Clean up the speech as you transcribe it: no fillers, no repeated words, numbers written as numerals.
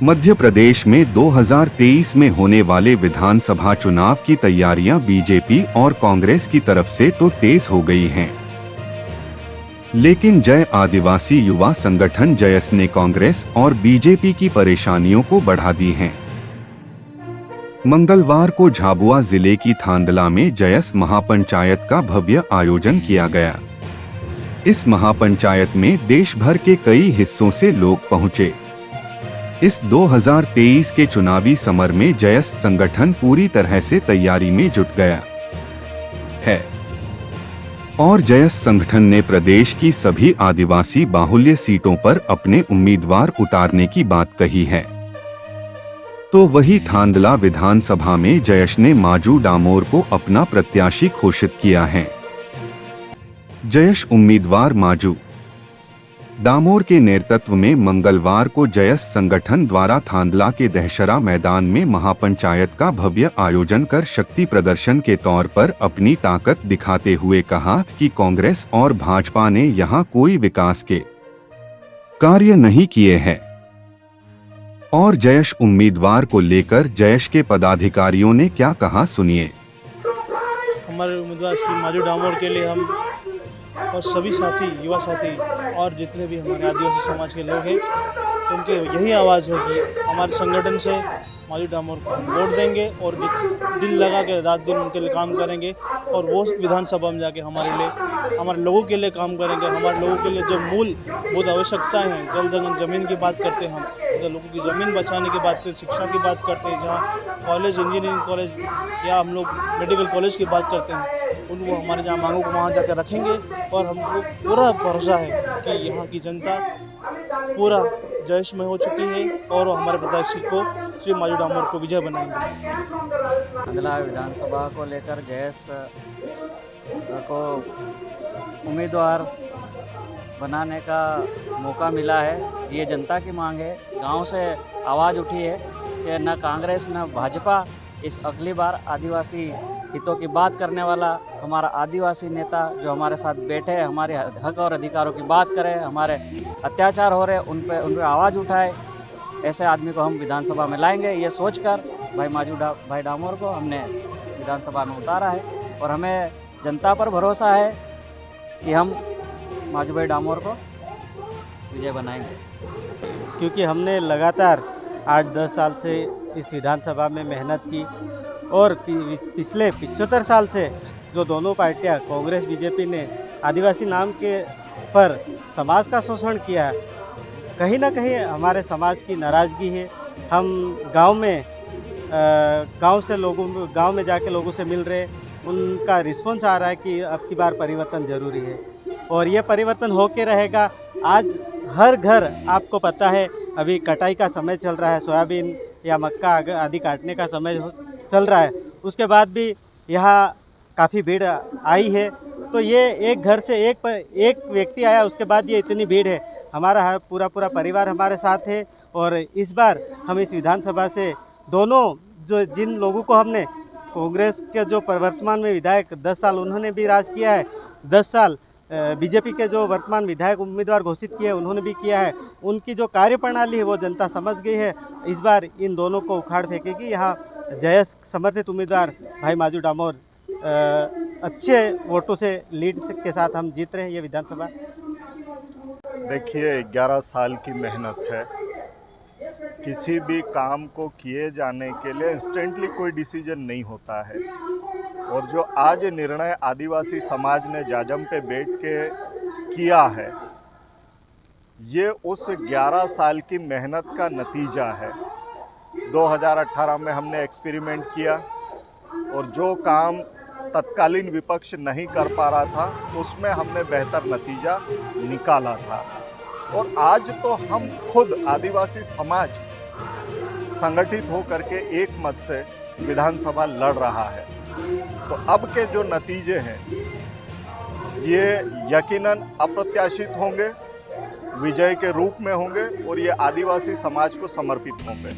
मध्य प्रदेश में 2023 में होने वाले विधानसभा चुनाव की तैयारियां बीजेपी और कांग्रेस की तरफ से तो तेज हो गई हैं। लेकिन जय आदिवासी युवा संगठन जयस ने कांग्रेस और बीजेपी की परेशानियों को बढ़ा दी हैं। मंगलवार को झाबुआ जिले की थांदला में जयस महापंचायत का भव्य आयोजन किया गया। इस महापंचायत में देश भर के कई हिस्सों से लोग पहुंचे। इस 2023 के चुनावी समर में जयस संगठन पूरी तरह से तैयारी में जुट गया है और जयस संगठन ने प्रदेश की सभी आदिवासी बाहुल्य सीटों पर अपने उम्मीदवार उतारने की बात कही है। तो वही थांदला विधानसभा में जयस ने माजू डामोर को अपना प्रत्याशी घोषित किया है। जयस उम्मीदवार माजू डामोर के नेतृत्व में मंगलवार को जयस संगठन द्वारा थांदला के दहशरा मैदान में महापंचायत का भव्य आयोजन कर शक्ति प्रदर्शन के तौर पर अपनी ताकत दिखाते हुए कहा कि कांग्रेस और भाजपा ने यहां कोई विकास के कार्य नहीं किए हैं। और जयस उम्मीदवार को लेकर जयस के पदाधिकारियों ने क्या कहा, सुनिए। हमारे उम्मीदवार श्री माजू डामोर के लिए हम और सभी साथी, युवा साथी और जितने भी हमारे आदिवासी समाज के लोग हैं, उनके यही आवाज़ है कि हमारे संगठन से माजू डामोर को हम वोट देंगे और दिल लगा के रात दिन उनके लिए काम करेंगे और वो विधानसभा में जाके हमारे लोगों के लिए काम करेंगे। हमारे लोगों के लिए जो मूलभूत आवश्यकताएं हैं, जमीन की बात करते हैं, हम तो लोगों की ज़मीन बचाने की बात करते हैं, शिक्षा की बात करते हैं, जहाँ कॉलेज, इंजीनियरिंग कॉलेज या हम लोग मेडिकल कॉलेज की बात करते हैं, उनको हमारे जहाँ मांगों को वहाँ जाकर रखेंगे। और हमको पूरा भरोसा है कि यहाँ की जनता पूरा जयश में हो चुकी है और हमारे प्रत्याशी को श्री माजू डामोर को विजय बनाएंगे। थांदला विधानसभा को लेकर जयस को उम्मीदवार बनाने का मौका मिला है। ये जनता की मांग है। गांव से आवाज़ उठी है कि न कांग्रेस न भाजपा इस अगली बार आदिवासी हितों की बात करने वाला हमारा आदिवासी नेता जो हमारे साथ बैठे हमारे हक और अधिकारों की बात करे, हमारे अत्याचार हो रहे उन पे आवाज़ उठाए, ऐसे आदमी को हम विधानसभा में लाएंगे। ये सोचकर भाई डामोर को हमने विधानसभा में उतारा है और हमें जनता पर भरोसा है कि हम माजू भाई डामोर को विजय बनाएंगे। क्योंकि हमने लगातार 8-10 साल से इस विधानसभा में मेहनत की और पिछले 75 साल से जो दोनों पार्टियां कांग्रेस बीजेपी ने आदिवासी नाम के पर समाज का शोषण किया है, कहीं ना कहीं हमारे समाज की नाराज़गी है। हम गांव में जाके लोगों से मिल रहे, उनका रिस्पॉन्स आ रहा है कि अब की बार परिवर्तन ज़रूरी है और ये परिवर्तन होके रहेगा। आज हर घर, आपको पता है अभी कटाई का समय चल रहा है, सोयाबीन या मक्का आदि काटने का समय चल रहा है, उसके बाद भी यहाँ काफ़ी भीड़ आई है। तो ये एक घर से एक व्यक्ति आया, उसके बाद ये इतनी भीड़ है। हमारा पूरा परिवार हमारे साथ है और इस बार हम इस विधानसभा से जिन लोगों को हमने कांग्रेस के जो वर्तमान में विधायक 10 साल उन्होंने भी राज किया है, 10 साल बीजेपी के जो वर्तमान विधायक उम्मीदवार घोषित किए उन्होंने भी किया है, उनकी जो कार्यप्रणाली है वो जनता समझ गई है। इस बार इन दोनों को उखाड़ फेंकेगी। यहाँ जयस समर्थित उम्मीदवार भाई माजू डामोर अच्छे वोटों से लीड के साथ हम जीत रहे हैं ये विधानसभा। देखिए, 11 साल की मेहनत है। किसी भी काम को किए जाने के लिए इंस्टेंटली कोई डिसीजन नहीं होता है और जो आज निर्णय आदिवासी समाज ने जाजम पे बैठ के किया है, ये उस 11 साल की मेहनत का नतीजा है। 2018 में हमने एक्सपेरिमेंट किया और जो काम तत्कालीन विपक्ष नहीं कर पा रहा था उसमें हमने बेहतर नतीजा निकाला था और आज तो हम खुद आदिवासी समाज संगठित होकर के एक मत से विधानसभा लड़ रहा है। तो अब के जो नतीजे हैं ये यकीनन अप्रत्याशित होंगे, विजय के रूप में होंगे और ये आदिवासी समाज को समर्पित होंगे।